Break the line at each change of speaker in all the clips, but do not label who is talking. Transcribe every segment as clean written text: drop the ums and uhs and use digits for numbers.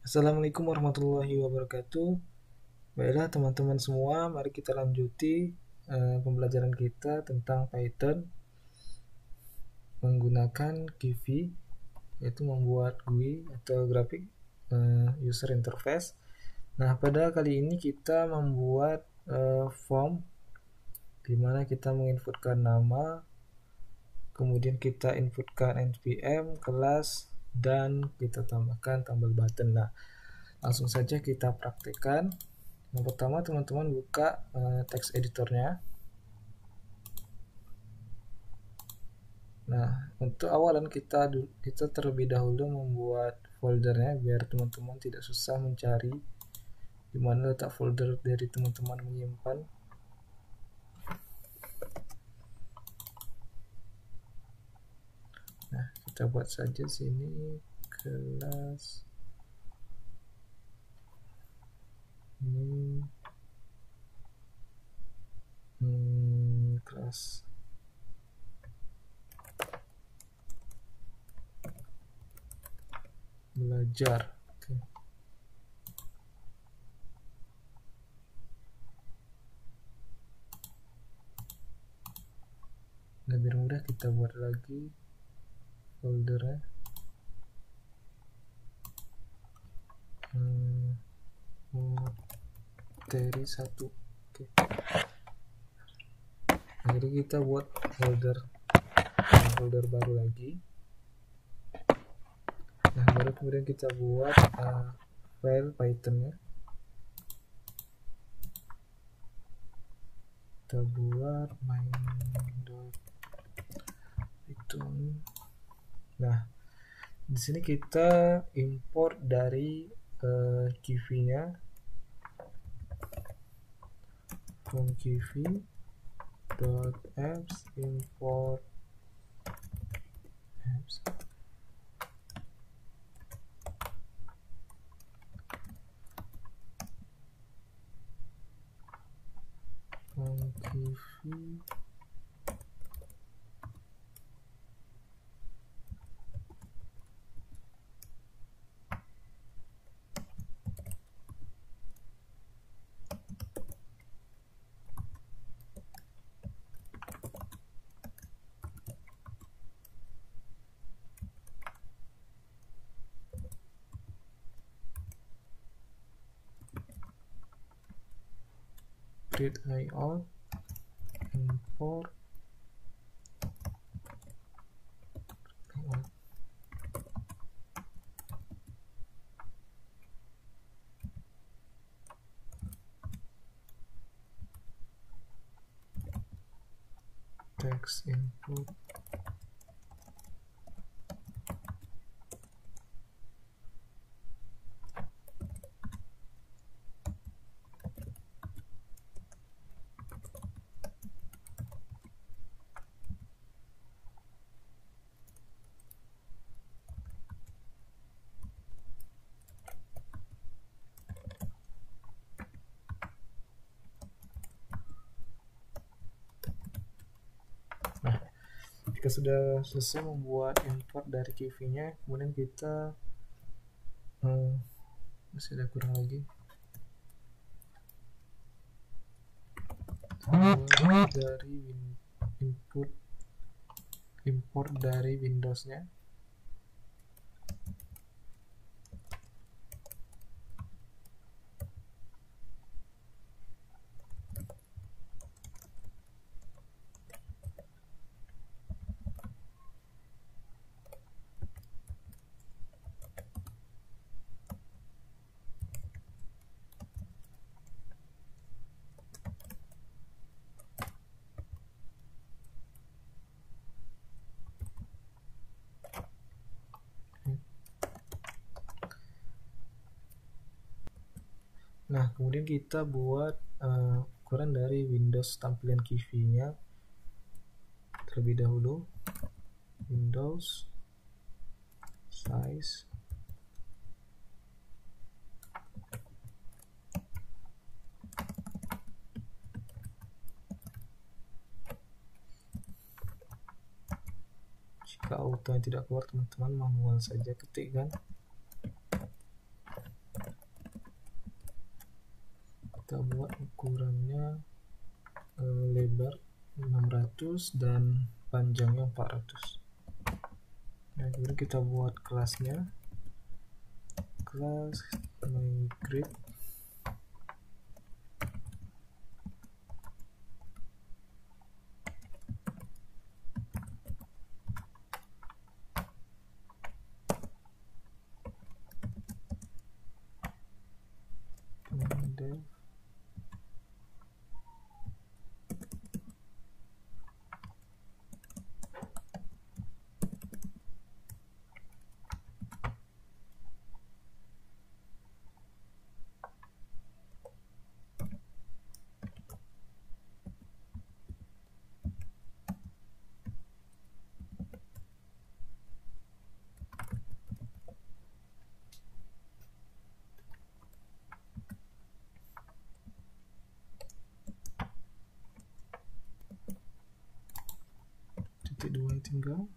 Assalamualaikum warahmatullahi wabarakatuh. Baiklah teman-teman semua, mari kita lanjuti pembelajaran kita tentang Python menggunakan GUI, yaitu membuat GUI atau graphic user interface. Nah, pada kali ini kita membuat form di mana kita menginputkan nama, kemudian kita inputkan npm, kelas, dan kita tambahkan tombol button. Nah, langsung saja kita praktekkan. Yang pertama, teman-teman buka text editornya. Nah, untuk awalan kita terlebih dahulu membuat foldernya biar teman-teman tidak susah mencari di mana letak folder dari teman-teman menyimpan. Nah, kita buat saja sini kelas ini kelas belajar. Oke. Nah, biar mudah kita buat lagi foldernya. Materi 1. Oke. Nah, jadi kita buat folder baru lagi. Nah, baru kemudian kita buat file Python-nya. Kita buat main.python. Nah, di sini kita import dari GUI-nya from GUI.apps import apps. From GUI create layout, import layout. Text input. Nah, jika sudah selesai membuat import dari GUI-nya, kemudian kita masih ada kurang lagi dari import dari Windows-nya. Nah, kemudian kita buat ukuran dari Windows tampilan GUI-nya terlebih dahulu. Windows size jika auto yang tidak keluar, teman-teman manual saja ketikkan. kita buat ukurannya lebar 600 dan panjangnya 400. Nah, kemudian kita buat kelasnya, kelas migrate. Dev. Titik 2 tinggal.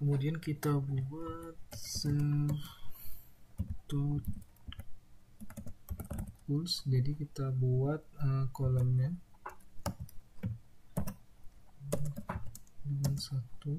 Kemudian kita buat tools, jadi kita buat kolomnya dengan satu.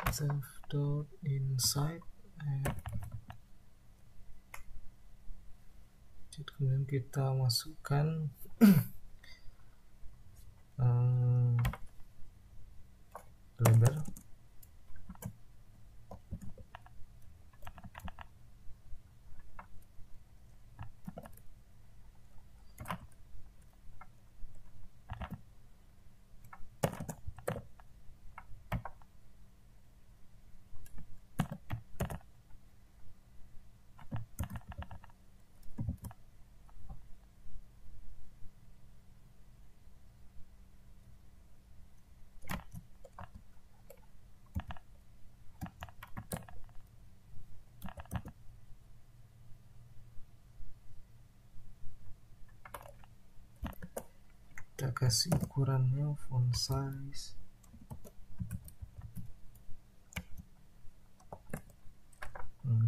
Self.inside, kemudian kita masukkan lebar. Kita kasih ukurannya font size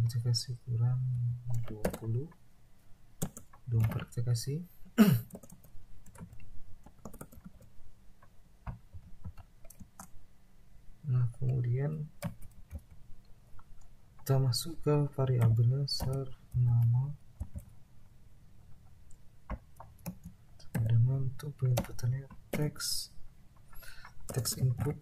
kita kasih ukuran 20, 24 kita kasih. Nah, kemudian kita masuk ke variabelnya serve nama dengan untuk penginputannya text input.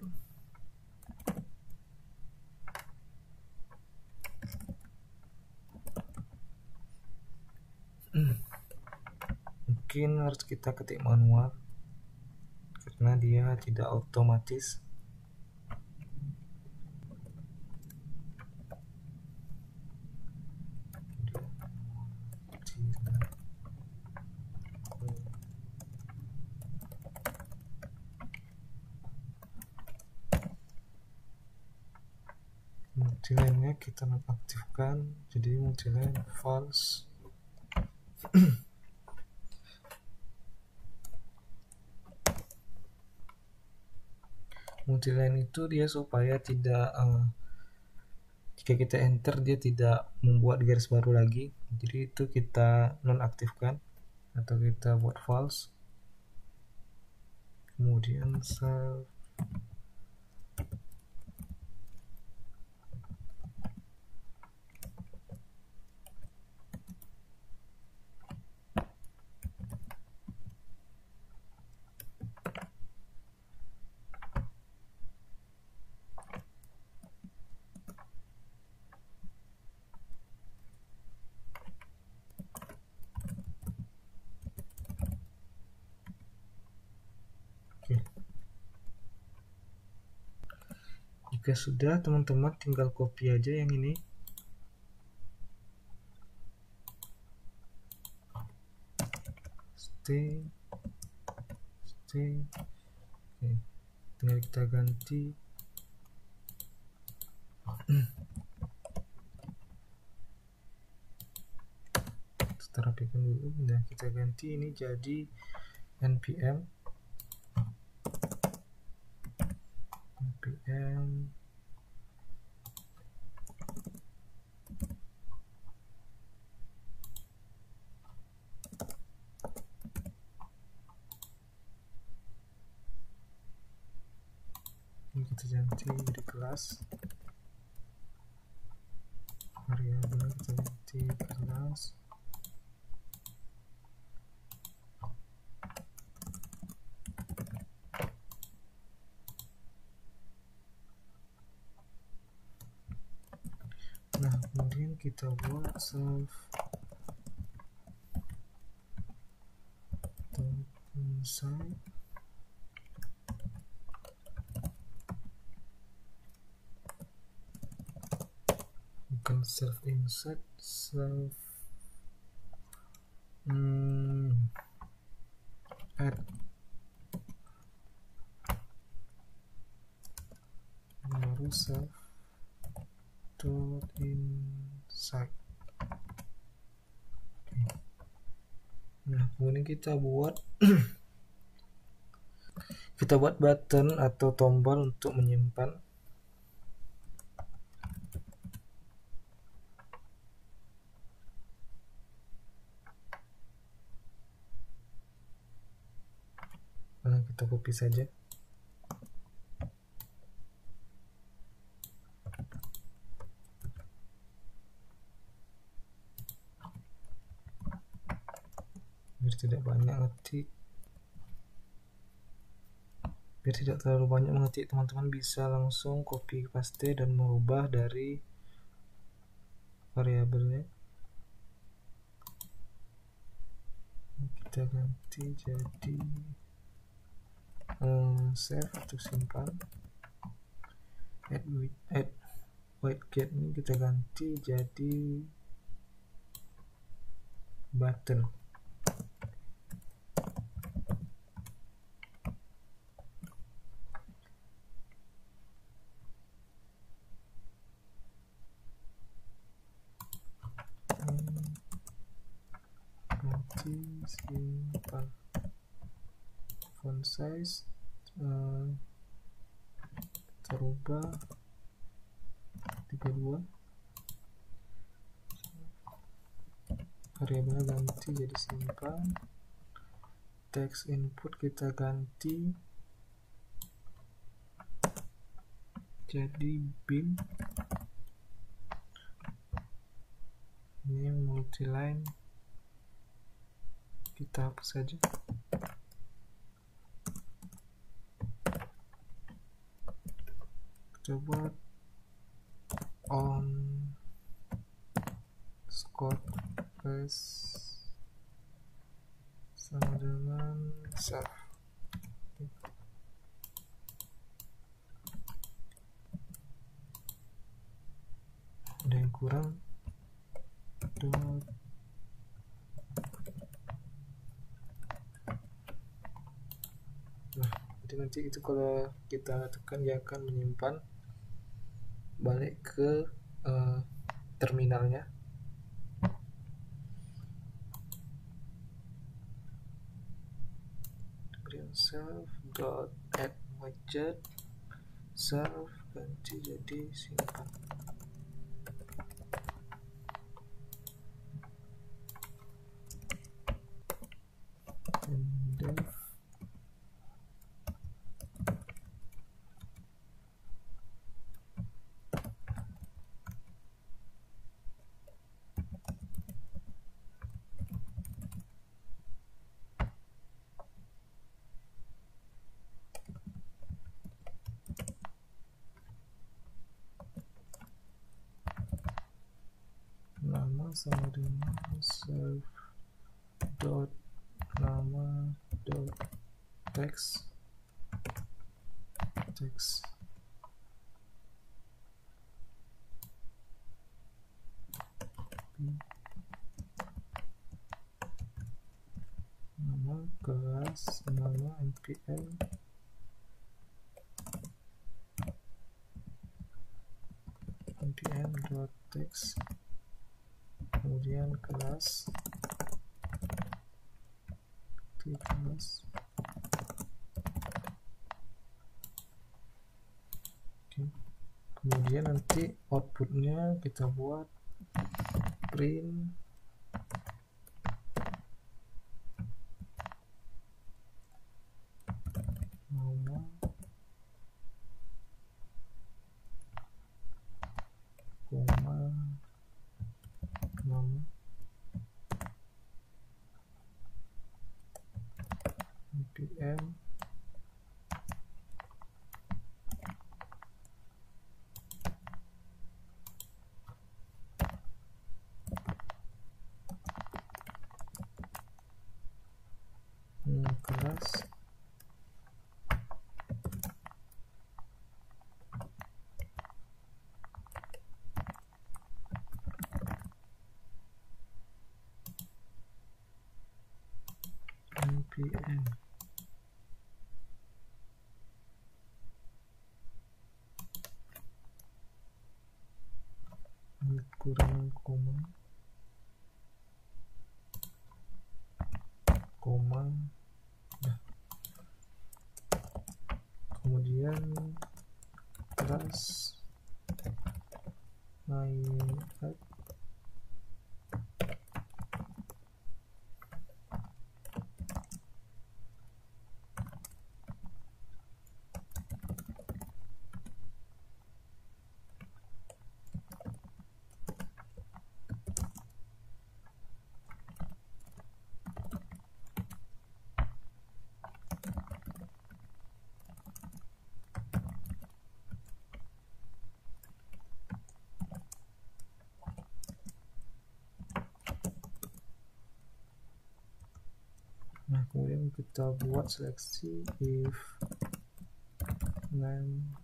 Mungkin harus kita ketik manual karena dia tidak otomatis. Multiline-nya kita nonaktifkan, jadi multiline false. multiline itu dia supaya tidak jika kita enter dia tidak membuat garis baru lagi, jadi itu kita nonaktifkan atau kita buat false. Kemudian self Jika sudah, teman-teman tinggal copy aja yang ini. Stay. Oke. Tinggal kita ganti. Kita rapikan dulu. Nah, kita ganti ini jadi npm ini kita ganti jadi kelas variabel, kita ganti kelas nah kemudian kita buat self inside bukan self insert, self add baru self dot inside. Nah kemudian kita buat button atau tombol untuk menyimpan. Nah, kita copy saja. Biar tidak banyak ngetik, biar tidak terlalu banyak mengetik, teman-teman bisa langsung copy paste dan merubah dari variabelnya. Kita ganti jadi save atau simpan. Add widget ini kita ganti jadi button. Ganti simpan. Font size terubah 32, variabelnya ganti jadi simpan. Text input kita ganti jadi bin. Ini multiline kita hapus saja. Kita buat on score plus sama dengan self. Ada yang kurang. Nah, nanti itu kalau kita tekan dia akan menyimpan balik ke terminalnya. Self dot add widget self ganti jadi simpan. Def nama sama dengan self dot nama dot text nama kelas, nama npm dot text, kemudian kelas kelas. Kemudian nanti outputnya kita buat print nama koma nama npm kelas npm kurang koma nah. Kemudian kelas my app Nah, kemudian kita buat seleksi if name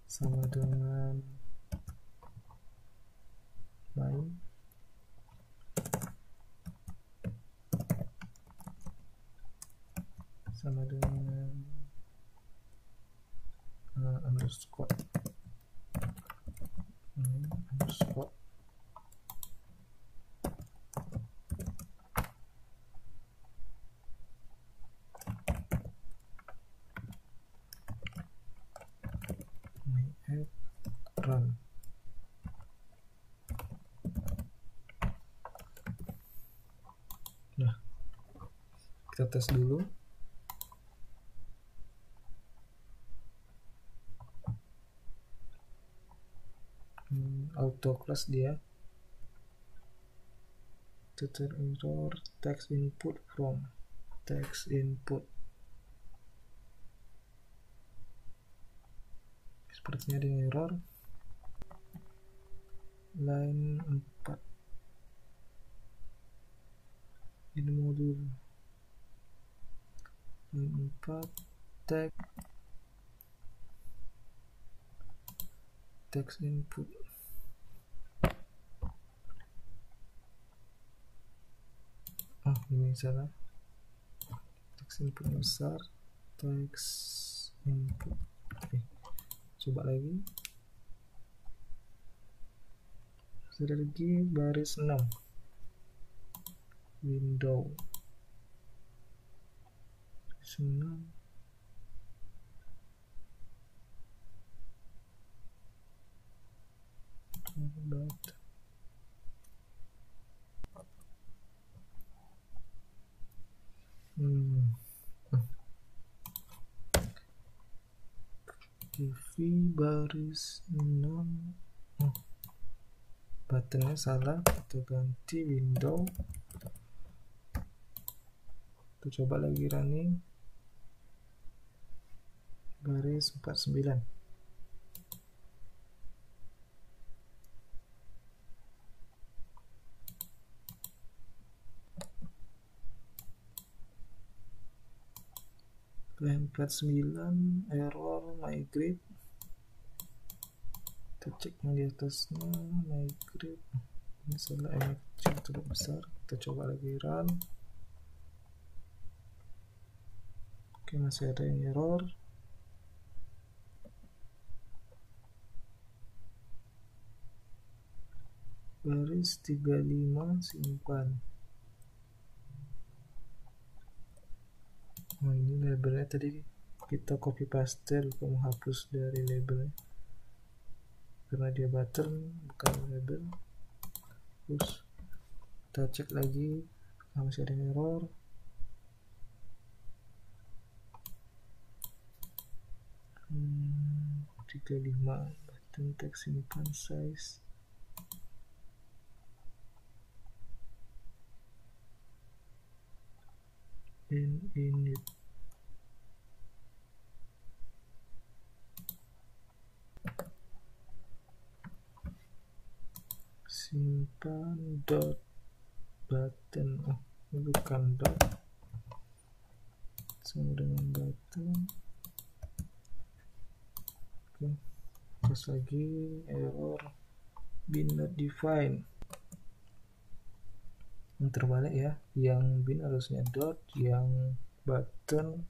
sama dengan main sama dengan underscore underscore run. Nah, kita tes dulu. Auto class dia tutor error text input from text input, sepertinya ada error. Line 4 ini modul line 4 text input. Ini salah, text input besar, text input. Oke, coba lagi. Strategi baris 6 window 9 TV baris 6. Buttonnya salah, kita ganti window, kita coba lagi running baris 49. PM49 error migrate, kita cek yang di atasnya migrate, ini salah, MFC cukup besar, kita coba lagi run. Oke, masih ada yang error. Baris 35 simpan. Oh, ini labelnya tadi kita copy paste, lupa menghapus dari labelnya karena dia button bukan label. Terus kita cek lagi, masih ada error. Hmm, 35 button text simpan size. Init simpan dot button, oh ini bukan dot, sama dengan button. Oke, terus lagi error bin not defined, yang terbalik ya, yang bin harusnya dot, yang button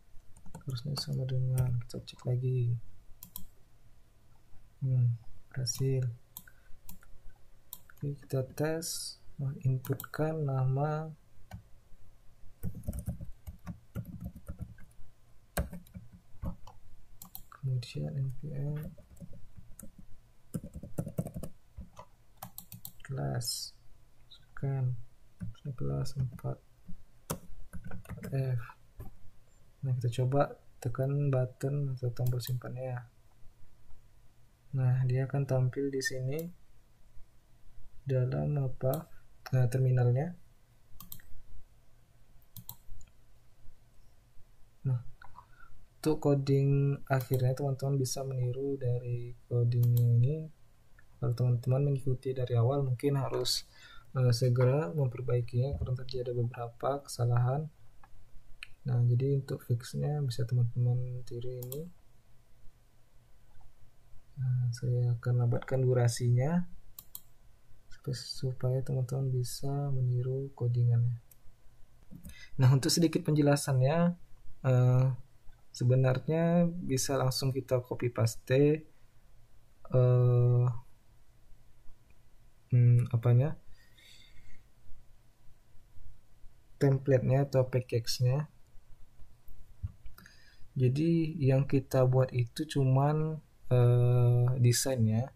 harusnya sama dengan, kita cek lagi. Berhasil. Oke, kita tes, inputkan nama kemudian npm kelas, masukkan kelas 4f. Nah, kita coba tekan button atau tombol simpannya. Nah, dia akan tampil di sini dalam terminalnya. Nah, untuk coding akhirnya teman-teman bisa meniru dari codingnya ini. Kalau teman-teman mengikuti dari awal, mungkin harus segera memperbaikinya karena tadi ada beberapa kesalahan. Nah, jadi untuk fixnya bisa teman-teman tiru ini. Nah, saya akan lambatkan durasinya supaya teman-teman bisa meniru codingannya. Nah, untuk sedikit penjelasannya, sebenarnya bisa langsung kita copy paste template-nya atau package-nya. Jadi yang kita buat itu cuman desainnya.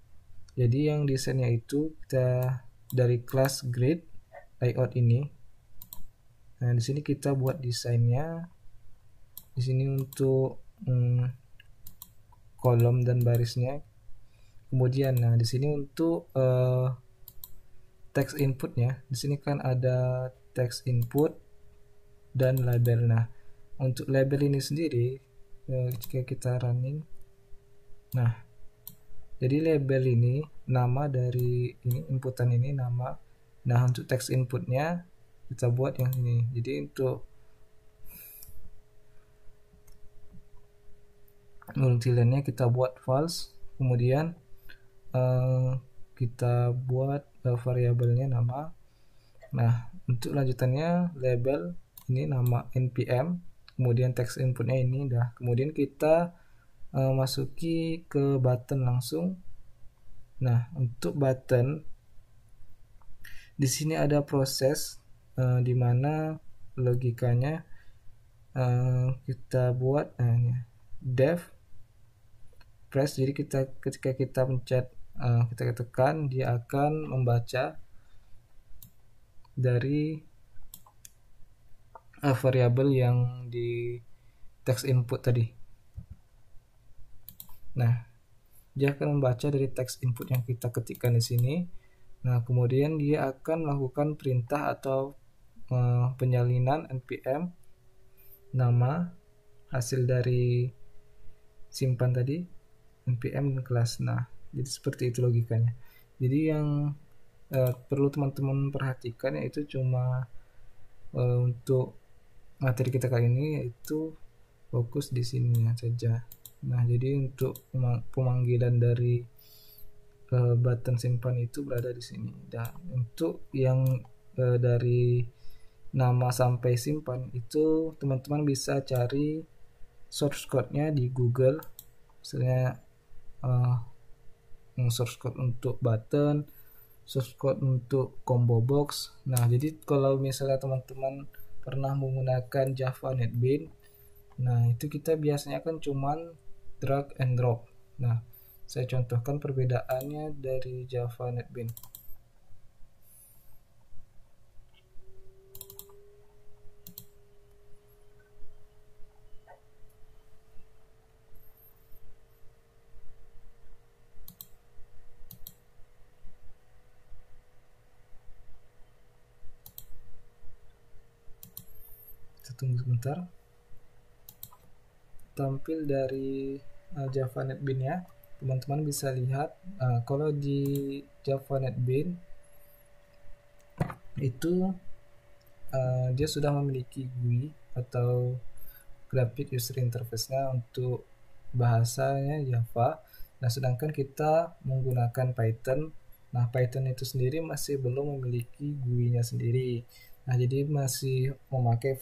Jadi yang desainnya itu kita dari kelas grid layout ini. Nah, di sini kita buat desainnya. Di sini untuk kolom dan barisnya. Kemudian, nah di sini untuk text inputnya. Di sini kan ada text input dan label. Nah, untuk label ini sendiri jika kita running, nah jadi label ini nama dari ini, inputan ini nama. Nah, untuk text inputnya kita buat yang ini. Jadi untuk multiline-nya kita buat false, kemudian kita buat variabelnya nama. Nah, untuk lanjutannya label ini nama npm, kemudian text inputnya ini dah. Kemudian kita masuki ke button langsung. Nah, untuk button di sini ada proses di mana logikanya kita buat def press. Jadi ketika kita pencet kita tekan, dia akan membaca dari variabel yang di text input tadi. Nah, dia akan membaca dari text input yang kita ketikkan di sini. Nah, kemudian dia akan melakukan perintah atau penyalinan npm nama hasil dari simpan tadi, npm dan kelas. Nah, jadi seperti itu logikanya. Jadi yang perlu teman-teman perhatikan yaitu cuma untuk materi kita kali ini yaitu fokus di sini saja. Nah, jadi untuk pemanggilan dari button simpan itu berada di sini. Dan untuk yang dari nama sampai simpan itu teman-teman bisa cari source code-nya di Google. Misalnya source code untuk button, source code untuk combo box. Nah, jadi kalau misalnya teman-teman pernah menggunakan Java NetBeans, nah itu kita biasanya kan cuman drag and drop. Nah, saya contohkan perbedaannya dari Java NetBeans. Kita tunggu sebentar. Tampil dari Java NetBeans ya, teman-teman bisa lihat kalau di Java NetBeans itu dia sudah memiliki GUI atau graphic user interface-nya untuk bahasanya Java. Nah, sedangkan kita menggunakan Python. Nah, Python itu sendiri masih belum memiliki GUI-nya sendiri. Nah, jadi masih memakai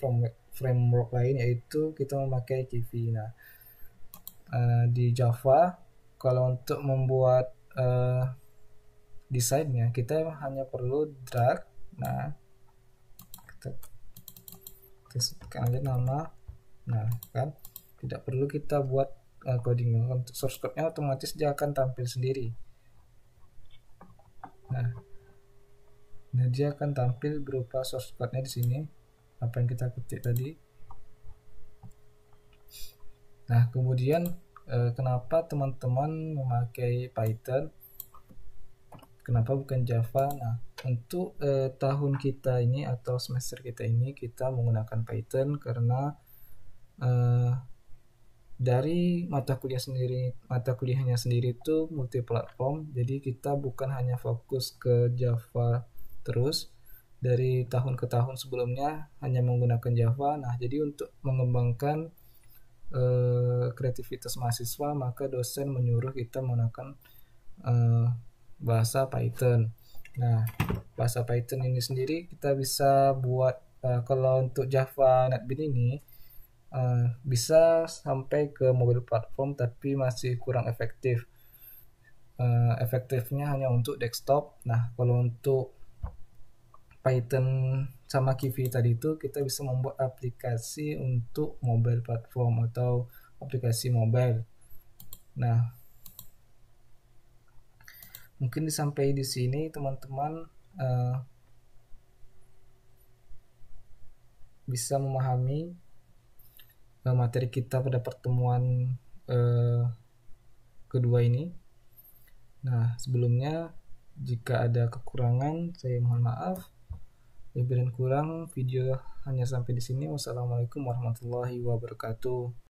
framework lain, yaitu kita memakai Kivy. Nah, di Java kalau untuk membuat desainnya kita hanya perlu drag. Nah, kita sebutkan aja nama. Nah, kan tidak perlu kita buat coding. Untuk source code-nya otomatis dia akan tampil sendiri. Nah, dia akan tampil berupa source code-nya di sini, apa yang kita ketik tadi. Nah, kemudian kenapa teman-teman memakai Python? Kenapa bukan Java? Nah, untuk tahun kita ini atau semester kita ini kita menggunakan Python karena dari mata kuliahnya sendiri itu multi platform, jadi kita bukan hanya fokus ke Java terus. Dari tahun ke tahun sebelumnya hanya menggunakan Java. Nah, jadi untuk mengembangkan kreativitas mahasiswa, maka dosen menyuruh kita menggunakan bahasa Python. Nah, bahasa Python ini sendiri kita bisa buat kalau untuk Java NetBeans ini bisa sampai ke mobile platform, tapi masih kurang efektif. Efektifnya hanya untuk desktop. Nah, kalau untuk Python sama Kivy tadi itu kita bisa membuat aplikasi untuk mobile platform atau aplikasi mobile. Nah, mungkin sampai di sini teman-teman bisa memahami materi kita pada pertemuan kedua ini. Nah, sebelumnya jika ada kekurangan saya mohon maaf. Lebih dan kurang video hanya sampai di sini. Wassalamualaikum warahmatullahi wabarakatuh.